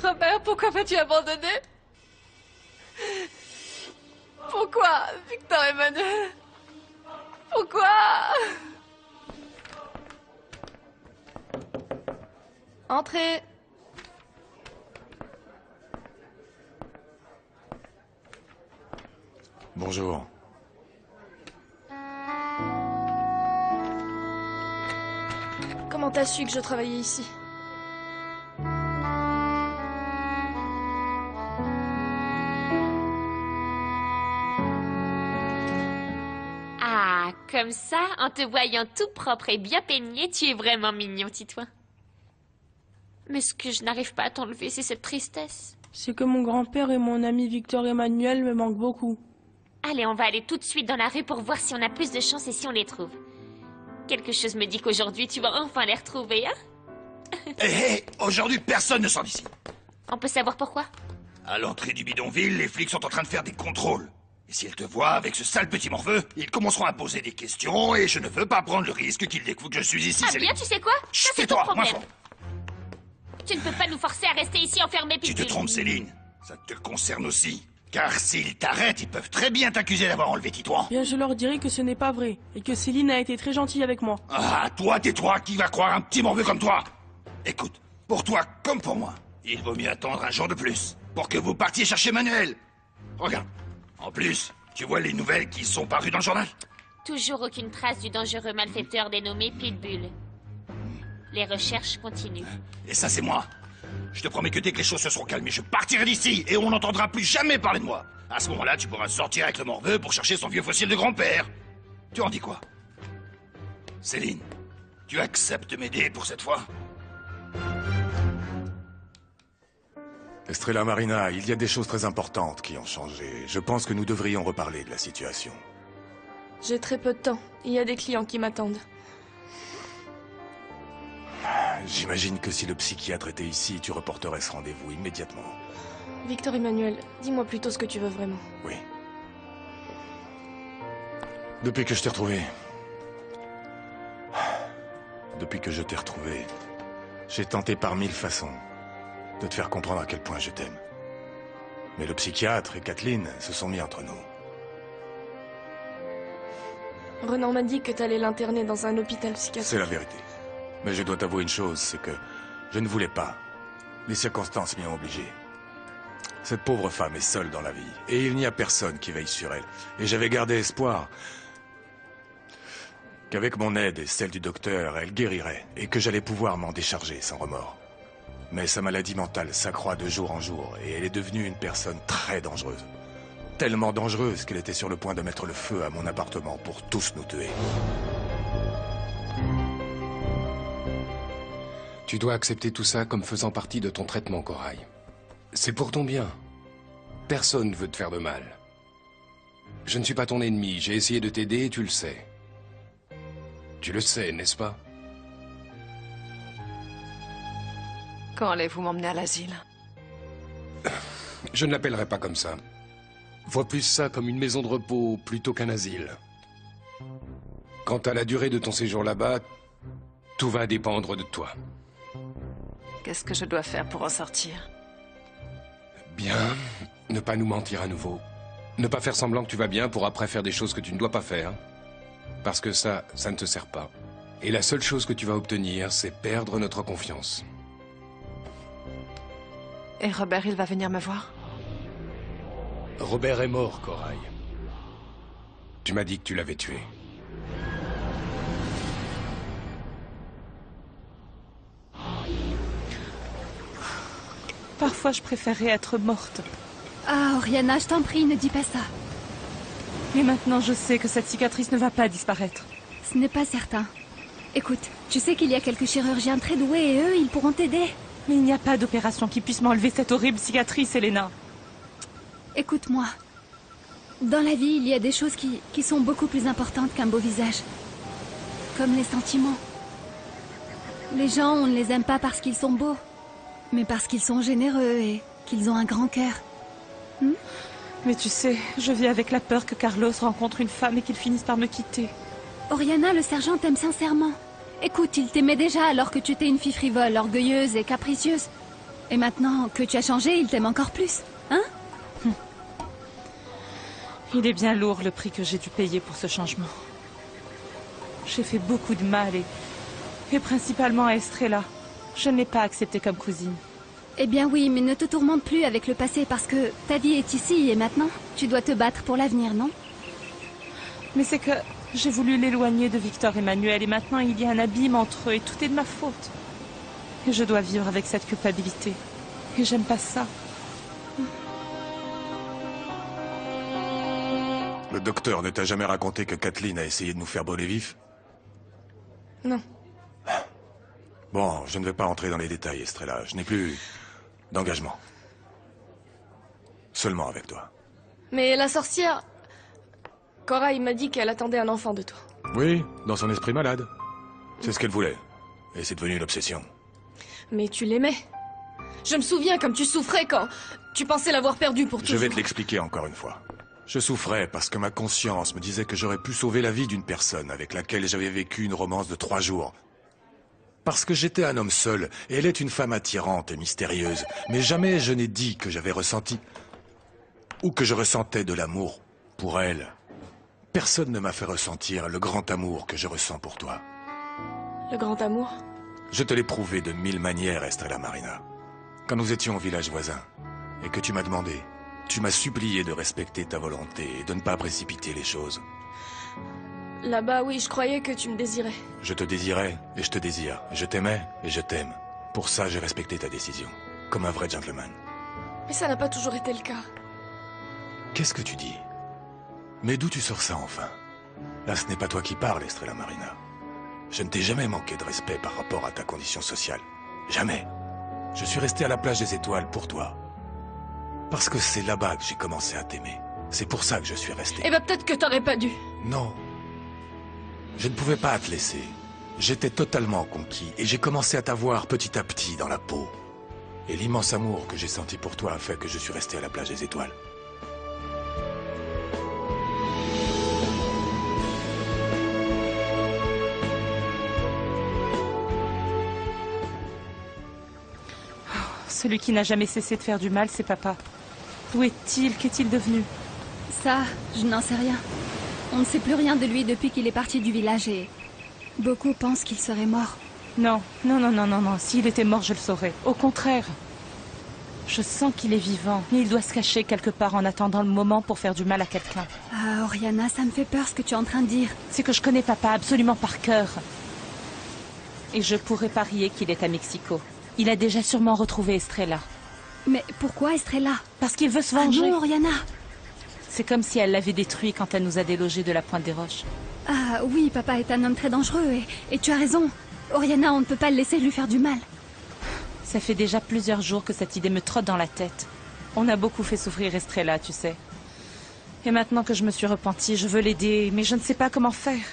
Robert, pourquoi m'as-tu abandonné? Pourquoi, Victor Emmanuel? Pourquoi? Entrez. Bonjour. Comment t'as su que je travaillais ici? Ah, comme ça, en te voyant tout propre et bien peigné, tu es vraiment mignon, Titouan. Mais ce que je n'arrive pas à t'enlever, c'est cette tristesse. C'est que mon grand-père et mon ami Victor Emmanuel me manquent beaucoup. Allez, on va aller tout de suite dans la rue pour voir si on a plus de chance et si on les trouve. Quelque chose me dit qu'aujourd'hui, tu vas enfin les retrouver, hein? Hé, aujourd'hui, personne ne sort d'ici. On peut savoir pourquoi? À l'entrée du bidonville, les flics sont en train de faire des contrôles. Et s'ils te voient avec ce sale petit morveux, ils commenceront à poser des questions et je ne veux pas prendre le risque qu'ils découvrent que je suis ici. Ah bien, tu sais quoi? Ça, c'est ton tais-toi, problème. moins fort. Tu ne peux pas nous forcer à rester ici enfermés, Tu te Pitbull. trompes, Céline. Ça te concerne aussi. Car s'ils t'arrêtent, ils peuvent très bien t'accuser d'avoir enlevé Titouan. Bien, je leur dirai que ce n'est pas vrai, et que Céline a été très gentille avec moi. Ah, toi, tais-toi, qui va croire un petit morveux comme toi? Écoute, pour toi comme pour moi, il vaut mieux attendre un jour de plus, pour que vous partiez chercher Manuel. Regarde, en plus, tu vois les nouvelles qui sont parues dans le journal? Toujours aucune trace du dangereux malfaiteur dénommé Pitbull. Les recherches continuent. Et ça, c'est moi. Je te promets que dès que les choses se seront calmées, je partirai d'ici et on n'entendra plus jamais parler de moi. À ce moment-là, tu pourras sortir avec le morveux pour chercher son vieux fossile de grand-père. Tu en dis quoi? Céline, tu acceptes de m'aider pour cette fois? Estrella Marina, il y a des choses très importantes qui ont changé. Je pense que nous devrions reparler de la situation. J'ai très peu de temps. Il y a des clients qui m'attendent. J'imagine que si le psychiatre était ici, tu reporterais ce rendez-vous immédiatement. Victor Emmanuel, dis-moi plutôt ce que tu veux vraiment. Oui. Depuis que je t'ai retrouvé... Depuis que je t'ai retrouvé, j'ai tenté par 1000 façons de te faire comprendre à quel point je t'aime. Mais le psychiatre et Kathleen se sont mis entre nous. Renan m'a dit que t'allais l'interner dans un hôpital psychiatrique. C'est la vérité. Mais je dois t'avouer une chose, c'est que je ne voulais pas. Les circonstances m'y ont obligé. Cette pauvre femme est seule dans la vie, et il n'y a personne qui veille sur elle. Et j'avais gardé espoir qu'avec mon aide et celle du docteur, elle guérirait, et que j'allais pouvoir m'en décharger sans remords. Mais sa maladie mentale s'accroît de jour en jour, et elle est devenue une personne très dangereuse. Tellement dangereuse qu'elle était sur le point de mettre le feu à mon appartement pour tous nous tuer. Tu dois accepter tout ça comme faisant partie de ton traitement, Corail. C'est pour ton bien. Personne ne veut te faire de mal. Je ne suis pas ton ennemi, j'ai essayé de t'aider et tu le sais. Tu le sais, n'est-ce pas? Quand allez-vous m'emmener à l'asile? Je ne l'appellerai pas comme ça. Vois plus ça comme une maison de repos plutôt qu'un asile. Quant à la durée de ton séjour là-bas, tout va dépendre de toi. Qu'est-ce que je dois faire pour en sortir? Bien, ne pas nous mentir à nouveau. Ne pas faire semblant que tu vas bien pour après faire des choses que tu ne dois pas faire. Parce que ça ne te sert pas. Et la seule chose que tu vas obtenir, c'est perdre notre confiance. Et Robert, il va venir me voir? Robert est mort, Corail. Tu m'as dit que tu l'avais tué. Parfois, je préférerais être morte. Ah, Oriana, je t'en prie, ne dis pas ça. Mais maintenant, je sais que cette cicatrice ne va pas disparaître. Ce n'est pas certain. Écoute, tu sais qu'il y a quelques chirurgiens très doués et eux, ils pourront t'aider. Mais il n'y a pas d'opération qui puisse m'enlever cette horrible cicatrice, Elena. Écoute-moi. Dans la vie, il y a des choses qui sont beaucoup plus importantes qu'un beau visage. Comme les sentiments. Les gens, on ne les aime pas parce qu'ils sont beaux, mais parce qu'ils sont généreux et qu'ils ont un grand cœur. Mais tu sais, je vis avec la peur que Carlos rencontre une femme et qu'il finisse par me quitter. Oriana, le sergent t'aime sincèrement. Écoute, il t'aimait déjà alors que tu étais une fille frivole, orgueilleuse et capricieuse. Et maintenant que tu as changé, il t'aime encore plus, hein? Il est bien lourd le prix que j'ai dû payer pour ce changement. J'ai fait beaucoup de mal et principalement à Estrella. Je ne l'ai pas acceptée comme cousine. Eh bien oui, mais ne te tourmente plus avec le passé parce que ta vie est ici et maintenant. Tu dois te battre pour l'avenir, non? Mais c'est que j'ai voulu l'éloigner de Victor Emmanuel et maintenant il y a un abîme entre eux et tout est de ma faute. Et je dois vivre avec cette culpabilité. Et j'aime pas ça. Le docteur ne t'a jamais raconté que Kathleen a essayé de nous faire brûler vifs? Non. Bon, je ne vais pas entrer dans les détails, Estrella. Je n'ai plus d'engagement. Seulement avec toi. Mais la sorcière... Corail m'a dit qu'elle attendait un enfant de toi. Oui, dans son esprit malade. C'est ce qu'elle voulait. Et c'est devenu une obsession. Mais tu l'aimais. Je me souviens comme tu souffrais quand tu pensais l'avoir perdu pour toujours. Je vais te l'expliquer encore une fois. Je souffrais parce que ma conscience me disait que j'aurais pu sauver la vie d'une personne avec laquelle j'avais vécu une romance de 3 jours. Parce que j'étais un homme seul, et elle est une femme attirante et mystérieuse. Mais jamais je n'ai dit que j'avais ressenti... ou que je ressentais de l'amour pour elle. Personne ne m'a fait ressentir le grand amour que je ressens pour toi. Le grand amour? Je te l'ai prouvé de 1000 manières, Estrella Marina. Quand nous étions au village voisin, et que tu m'as demandé, tu m'as supplié de respecter ta volonté et de ne pas précipiter les choses. Là-bas, oui, je croyais que tu me désirais. Je te désirais et je te désire. Je t'aimais et je t'aime. Pour ça, j'ai respecté ta décision, comme un vrai gentleman. Mais ça n'a pas toujours été le cas. Qu'est-ce que tu dis? Mais d'où tu sors ça, enfin? Là, ce n'est pas toi qui parles, Estrella Marina. Je ne t'ai jamais manqué de respect par rapport à ta condition sociale. Jamais. Je suis resté à la plage des étoiles pour toi. Parce que c'est là-bas que j'ai commencé à t'aimer. C'est pour ça que je suis resté. Eh ben peut-être que t'aurais pas dû. Non. Je ne pouvais pas te laisser. J'étais totalement conquis et j'ai commencé à t'avoir petit à petit dans la peau. Et l'immense amour que j'ai senti pour toi a fait que je suis resté à la plage des étoiles. Celui qui n'a jamais cessé de faire du mal, c'est papa. Où est-il? Qu'est-il devenu? Ça, je n'en sais rien. On ne sait plus rien de lui depuis qu'il est parti du village et... beaucoup pensent qu'il serait mort. Non, non, non, non, non, non. S'il était mort, je le saurais. Au contraire. Je sens qu'il est vivant, mais il doit se cacher quelque part en attendant le moment pour faire du mal à quelqu'un. Ah, Oriana, ça me fait peur ce que tu es en train de dire. C'est que je connais papa absolument par cœur. Et je pourrais parier qu'il est à Mexico. Il a déjà sûrement retrouvé Estrella. Mais pourquoi Estrella? Parce qu'il veut se Ah venger. non, Oriana! C'est comme si elle l'avait détruit quand elle nous a délogés de la Pointe des Roches. Ah oui, papa est un homme très dangereux et tu as raison. Oriana, on ne peut pas le laisser lui faire du mal. Ça fait déjà plusieurs jours que cette idée me trotte dans la tête. On a beaucoup fait souffrir Estrella, tu sais. Et maintenant que je me suis repentie, je veux l'aider, mais je ne sais pas comment faire.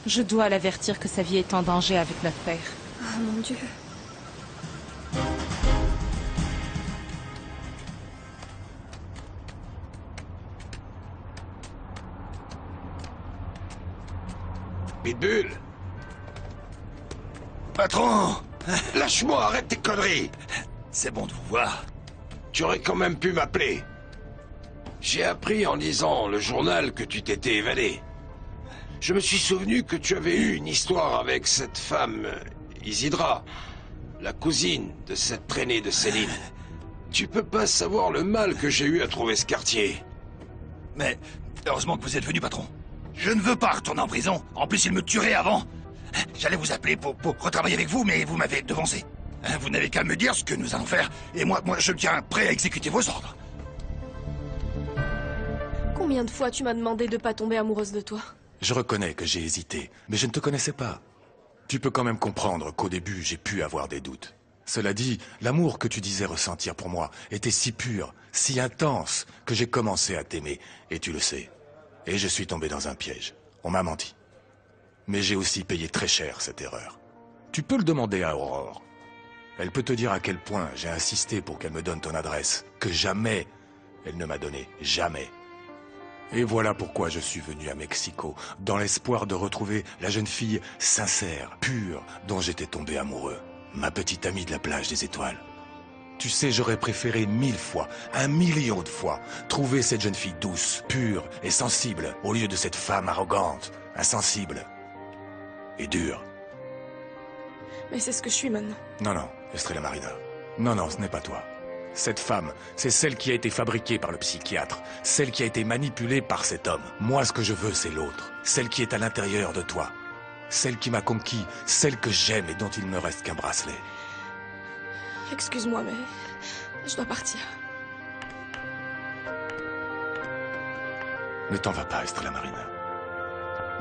Je dois l'avertir que sa vie est en danger avec notre père. Oh mon Dieu. Pitbull! Patron! Lâche-moi, arrête tes conneries! C'est bon de vous voir. Tu aurais quand même pu m'appeler. J'ai appris en lisant le journal que tu t'étais évadé. Je me suis souvenu que tu avais eu une histoire avec cette femme, Isidra, la cousine de cette traînée de Céline. Tu peux pas savoir le mal que j'ai eu à trouver ce quartier. Mais heureusement que vous êtes venu, patron. Je ne veux pas retourner en prison. En plus, il me tuerait avant. J'allais vous appeler pour retravailler avec vous, mais vous m'avez devancé. Vous n'avez qu'à me dire ce que nous allons faire. Et moi, je me tiens prêt à exécuter vos ordres. Combien de fois tu m'as demandé de pas tomber amoureuse de toi? Je reconnais que j'ai hésité, mais je ne te connaissais pas. Tu peux quand même comprendre qu'au début, j'ai pu avoir des doutes. Cela dit, l'amour que tu disais ressentir pour moi était si pur, si intense, que j'ai commencé à t'aimer, et tu le sais. Et je suis tombé dans un piège. On m'a menti. Mais j'ai aussi payé très cher cette erreur. Tu peux le demander à Aurore. Elle peut te dire à quel point j'ai insisté pour qu'elle me donne ton adresse, que jamais elle ne m'a donné, jamais. Et voilà pourquoi je suis venu à Mexico, dans l'espoir de retrouver la jeune fille sincère, pure, dont j'étais tombé amoureux. Ma petite amie de la plage des étoiles. Tu sais, j'aurais préféré 1000 fois, 1 million de fois, trouver cette jeune fille douce, pure et sensible, au lieu de cette femme arrogante, insensible et dure. Mais c'est ce que je suis maintenant. Non, non, Estrella Marina. Non, non, ce n'est pas toi. Cette femme, c'est celle qui a été fabriquée par le psychiatre, celle qui a été manipulée par cet homme. Moi, ce que je veux, c'est l'autre, celle qui est à l'intérieur de toi, celle qui m'a conquis, celle que j'aime et dont il ne me reste qu'un bracelet. Excuse-moi, mais je dois partir. Ne t'en va pas, Estrella Marina.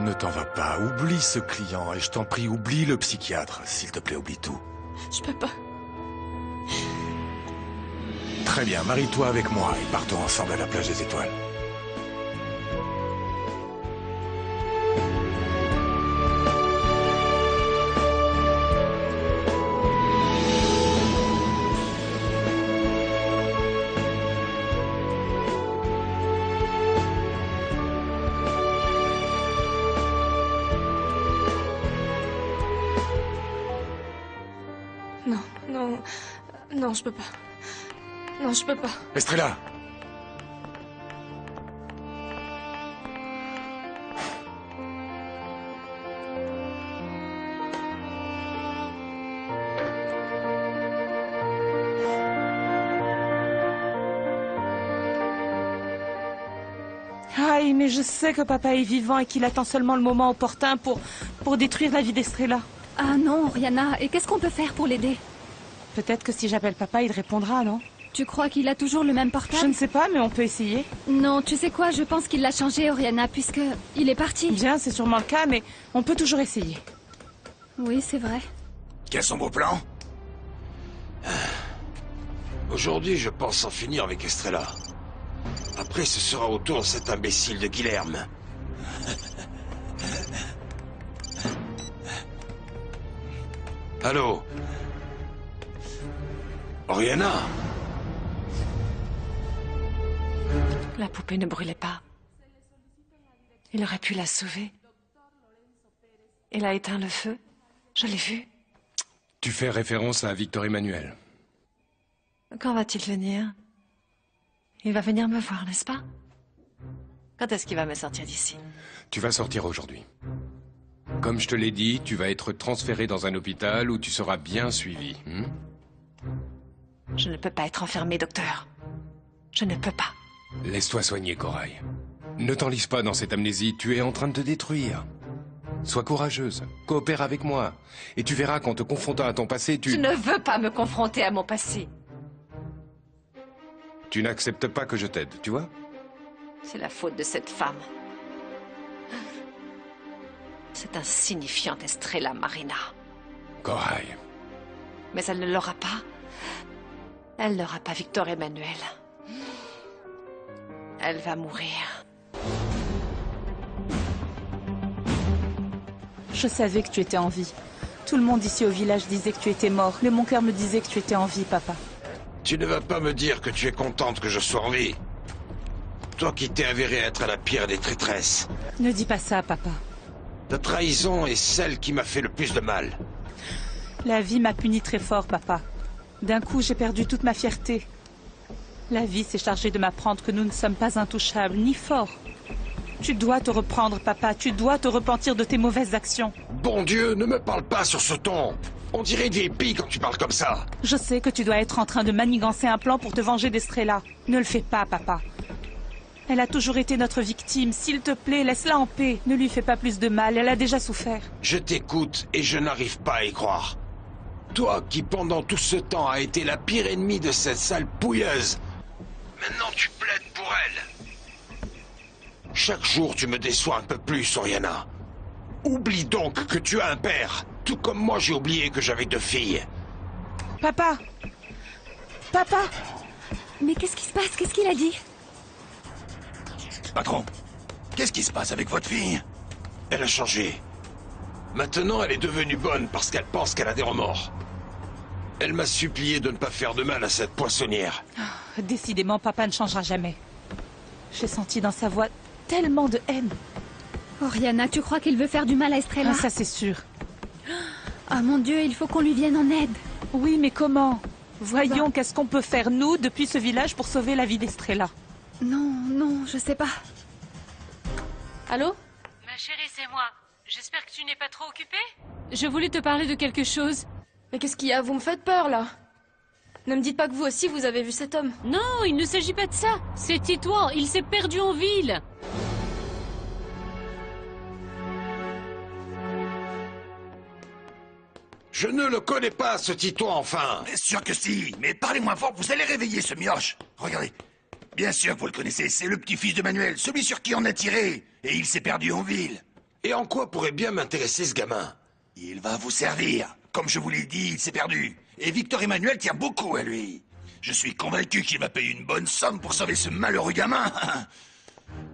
Ne t'en va pas, oublie ce client et je t'en prie, oublie le psychiatre. S'il te plaît, oublie tout. Je peux pas. Très bien, marie-toi avec moi et partons ensemble à la plage des étoiles. Non, non, non, je peux pas. Non, je peux pas. Estrella! Aïe, mais je sais que papa est vivant et qu'il attend seulement le moment opportun pour détruire la vie d'Estrella. Ah non, Oriana, et qu'est-ce qu'on peut faire pour l'aider? Peut-être que si j'appelle papa, il répondra, non? Tu crois qu'il a toujours le même portable? Je ne sais pas, mais on peut essayer. Non, tu sais quoi, je pense qu'il l'a changé, Oriana, puisque il est parti. Bien, c'est sûrement le cas, mais on peut toujours essayer. Oui, c'est vrai. Quels sont vos plans? Aujourd'hui, je pense en finir avec Estrella. Après, ce sera au tour de cet imbécile de Guilherme. Allô? Oriana? La poupée ne brûlait pas. Il aurait pu la sauver. Il a éteint le feu. Je l'ai vu. Tu fais référence à Victor Emmanuel. Quand va-t-il venir? Il va venir me voir, n'est-ce pas? Quand est-ce qu'il va me sortir d'ici? Tu vas sortir aujourd'hui. Comme je te l'ai dit, tu vas être transféré dans un hôpital où tu seras bien suivi. Je ne peux pas être enfermé, docteur. Je ne peux pas. Laisse-toi soigner, Corail. Ne t'enlise pas dans cette amnésie, tu es en train de te détruire. Sois courageuse, coopère avec moi. Et tu verras qu'en te confrontant à ton passé, Je ne veux pas me confronter à mon passé. Tu n'acceptes pas que je t'aide, tu vois? C'est la faute de cette femme. Cette insignifiante Estrella Marina. Corail. Mais elle ne l'aura pas. Elle n'aura pas Victor Emmanuel. Elle va mourir. Je savais que tu étais en vie. Tout le monde ici au village disait que tu étais mort. Mais mon cœur me disait que tu étais en vie, papa. Tu ne vas pas me dire que tu es contente que je sois en vie. Toi qui t'es avérée être la pire des traîtresses. Ne dis pas ça, papa. Ta trahison est celle qui m'a fait le plus de mal. La vie m'a puni très fort, papa. D'un coup, j'ai perdu toute ma fierté. La vie s'est chargée de m'apprendre que nous ne sommes pas intouchables, ni forts. Tu dois te reprendre, papa. Tu dois te repentir de tes mauvaises actions. Bon Dieu, ne me parle pas sur ce ton. On dirait une vieille pie quand tu parles comme ça. Je sais que tu dois être en train de manigancer un plan pour te venger d'Estrella. Ne le fais pas, papa. Elle a toujours été notre victime. S'il te plaît, laisse-la en paix. Ne lui fais pas plus de mal. Elle a déjà souffert. Je t'écoute et je n'arrive pas à y croire. Toi qui, pendant tout ce temps, as été la pire ennemie de cette sale pouilleuse. Maintenant, tu plaides pour elle. Chaque jour, tu me déçois un peu plus, Oriana. Oublie donc que tu as un père. Tout comme moi, j'ai oublié que j'avais 2 filles. Papa! Papa! Mais qu'est-ce qui se passe? Qu'est-ce qu'il a dit? Patron, qu'est-ce qui se passe avec votre fille? Elle a changé. Maintenant, elle est devenue bonne parce qu'elle pense qu'elle a des remords. Elle m'a supplié de ne pas faire de mal à cette poissonnière. Oh, décidément, papa ne changera jamais. J'ai senti dans sa voix tellement de haine. Oriana, tu crois qu'il veut faire du mal à Estrella? Ah, ça c'est sûr. Ah mon Dieu, il faut qu'on lui vienne en aide. Oui, mais comment? Voyons, qu'est-ce qu'on peut faire, nous, depuis ce village, pour sauver la vie d'Estrella? Non, non, je sais pas. Allô? Ma chérie, c'est moi. J'espère que tu n'es pas trop occupée. Je voulais te parler de quelque chose. Mais qu'est-ce qu'il y a? Vous me faites peur, là. Ne me dites pas que vous aussi, vous avez vu cet homme. Non, il ne s'agit pas de ça. C'est Titouan, il s'est perdu en ville. Je ne le connais pas, ce Titouan, enfin. Bien sûr que si, mais parlez moins fort, vous allez réveiller ce mioche. Regardez. Bien sûr que vous le connaissez, c'est le petit-fils de Manuel, celui sur qui on a tiré. Et il s'est perdu en ville. Et en quoi pourrait bien m'intéresser ce gamin? Il va vous servir. Comme je vous l'ai dit, il s'est perdu. Et Victor Emmanuel tient beaucoup à lui. Je suis convaincu qu'il va payer une bonne somme pour sauver ce malheureux gamin.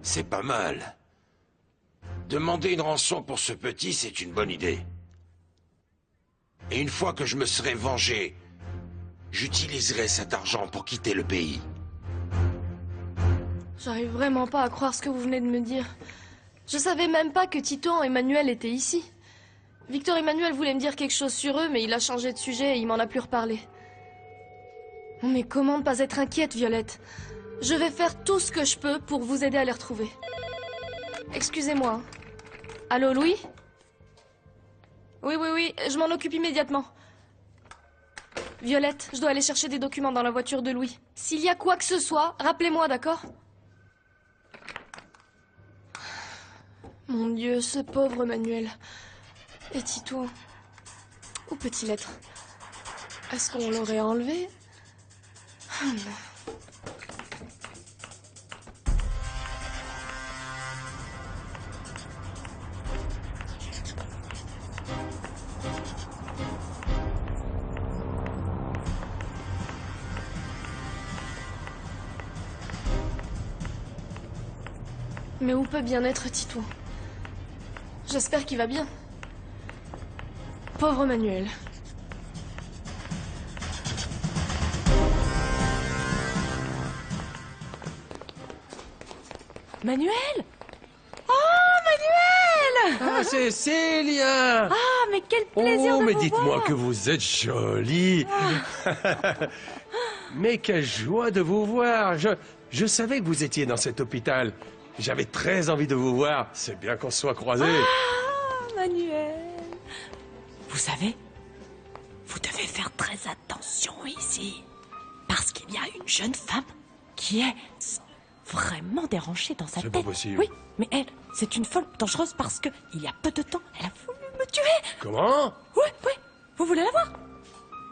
C'est pas mal. Demander une rançon pour ce petit, c'est une bonne idée. Et une fois que je me serai vengé, j'utiliserai cet argent pour quitter le pays. J'arrive vraiment pas à croire ce que vous venez de me dire. Je savais même pas que Titouan et Emmanuel étaient ici. Victor Emmanuel voulait me dire quelque chose sur eux, mais il a changé de sujet et il m'en a plus reparlé. Mais comment ne pas être inquiète, Violette? Je vais faire tout ce que je peux pour vous aider à les retrouver. Excusez-moi. Allô, Louis? Oui, je m'en occupe immédiatement. Violette, je dois aller chercher des documents dans la voiture de Louis. S'il y a quoi que ce soit, rappelez-moi, d'accord? Mon Dieu, ce pauvre Manuel. Et Tito, où peut-il être? Est-ce qu'on l'aurait enlevé? Oh non. Mais où peut bien être Tito? J'espère qu'il va bien. Pauvre Manuel. Manuel? Oh, Manuel! Ah, Cécilia! Ah, mais quel plaisir Oh, de mais vous dites-moi voir. que vous êtes jolie! Mais quelle joie de vous voir! Je savais que vous étiez dans cet hôpital. J'avais très envie de vous voir. C'est bien qu'on se soit croisés. Ah, Manuel. Vous savez, vous devez faire très attention ici. Parce qu'il y a une jeune femme qui est vraiment dérangée dans sa tête. C'est pas possible. Oui, mais elle, c'est une folle dangereuse parce que il y a peu de temps, elle a voulu me tuer. Comment? Oui. Vous voulez la voir?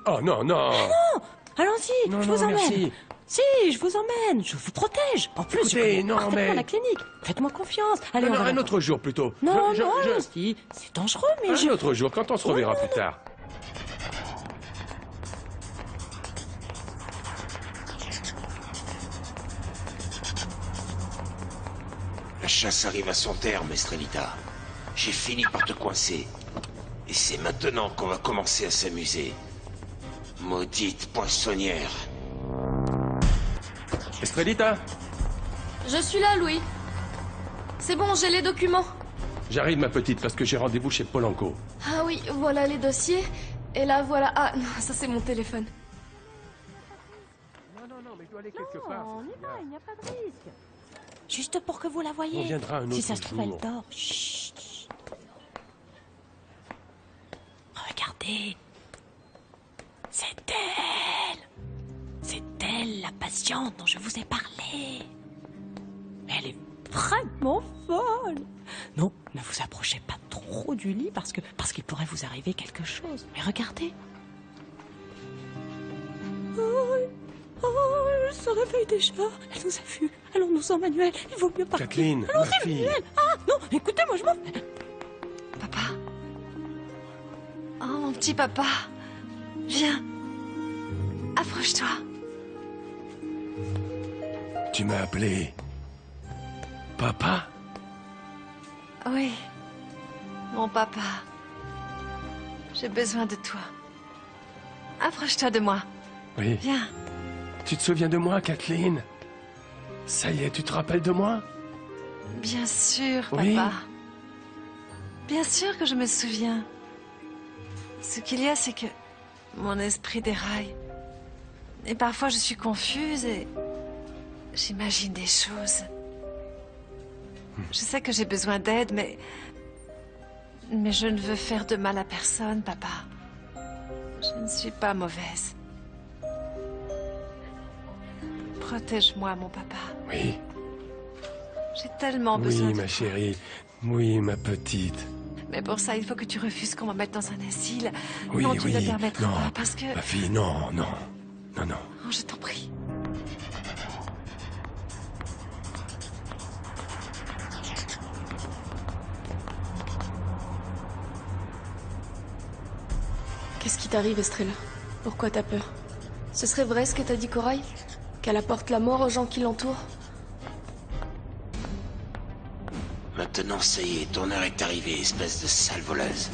Oh non, non! Non, allons-y, Non, je non, vous emmène. merci. Si, je vous emmène, je vous protège. En plus, je Écoutez, connais non, parfaitement mais- la clinique. Faites-moi confiance. Allez, on va Un autre jour plutôt. Non, Je- non, je- allons-y. C'est dangereux, mais Un autre jour, quand on se reverra plus tard. La chasse arrive à son terme, Estrelita. J'ai fini par te coincer. Et c'est maintenant qu'on va commencer à s'amuser. Maudite poinçonnière. Estrelita, Je suis là, Louis. C'est bon, j'ai les documents. j'arrive ma petite parce que j'ai rendez-vous chez Polanco. Ah oui, voilà les dossiers. Et là, voilà... Ah, non, ça c'est mon téléphone. Non, mais je dois aller quelque part. on y va, il n'y a pas de risque. Juste pour que vous la voyez. On viendra un Si autre ça se trouve, jour. elle dort. Chut. Regardez. C'est elle. C'est elle, la patiente dont je vous ai parlé. Elle est vraiment folle. Non, ne vous approchez pas trop du lit parce qu'il pourrait vous arriver quelque chose. Mais regardez. Elle se réveille déjà. Elle nous a vus. Allons-nous-en, Manuel. Il vaut mieux partir. Kathleen, ma Allons-y, fille. Manuel. Ah, non, écoutez, moi je m'en vais. Papa. Oh, mon petit papa. Viens. Approche-toi. Tu m'as appelé... Papa? Oui. Mon papa. J'ai besoin de toi. Approche-toi de moi. Oui. Viens. Tu te souviens de moi, Kathleen? Ça y est, tu te rappelles de moi? Bien sûr, Oui. papa. Bien sûr que je me souviens. Ce qu'il y a, c'est que mon esprit déraille. Et parfois je suis confuse et j'imagine des choses. Je sais que j'ai besoin d'aide, mais je ne veux faire de mal à personne, papa. Je ne suis pas mauvaise. Protège-moi, mon papa. Oui. J'ai tellement besoin Oui, de ma toi. chérie. Oui, ma petite. Mais pour ça, il faut que tu refuses qu'on m'en mette dans un asile. Oui, non, tu oui. ne le permettras Non, pas parce que... ma fille, non, non. Non, non. Oh, je t'en prie. Qu'est-ce qui t'arrive, Estrella? Pourquoi t'as peur? Ce serait vrai ce que t'as dit, Corail? Qu'elle apporte la mort aux gens qui l'entourent? Maintenant, ça y est, ton heure est arrivée, espèce de sale voleuse.